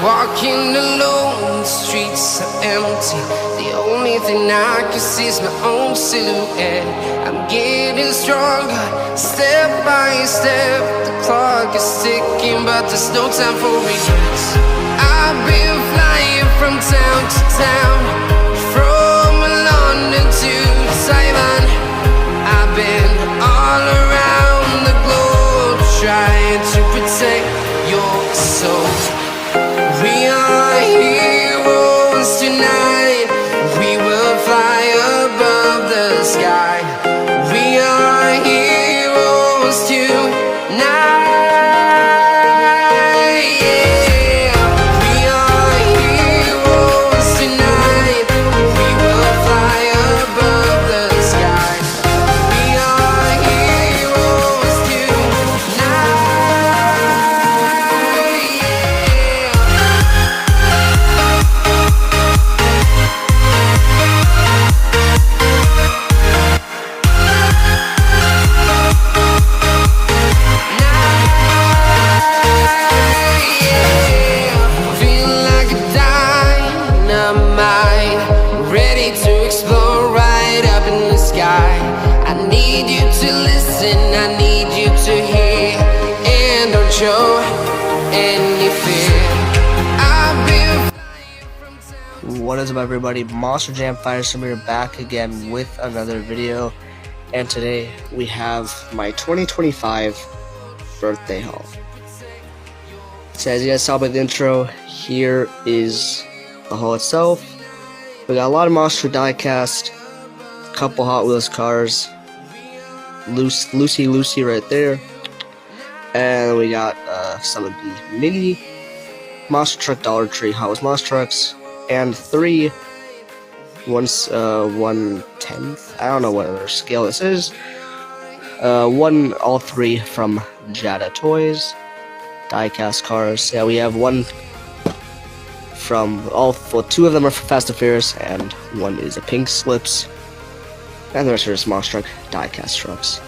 Walking alone, the streets are empty. The only thing I can see is my own silhouette. I'm getting stronger, step by step. The clock is ticking, but there's no time for regrets. I've been flying from town to town, from London to Taiwan. I've been all around the globe, trying to protect your soul. We are heroes tonight. We will fly above the sky. We are heroes tonight. Yeah. We are heroes tonight. We will fly above the sky. We are heroes tonight. Ready to explode right up in the sky. I need you to listen, I need you to hear, and don't show any fear. I've been flying from town. What is up, everybody? Monster Jam Firestorm here, back again with another video, and today we have my 2025 birthday haul. So as you guys saw by the intro, here is the haul itself. We got a lot of Monster Diecast, a couple Hot Wheels cars, Lucy right there, and we got some of the mini Monster Truck Dollar Tree Hot Wheels Monster Trucks, and 1/10, I don't know what other scale this is, all three from Jada Toys, Diecast cars. Yeah, we have one from two of them are from Fast and Furious, and one is a Pink Slips, and the rest are just Monster Truck Diecast trucks.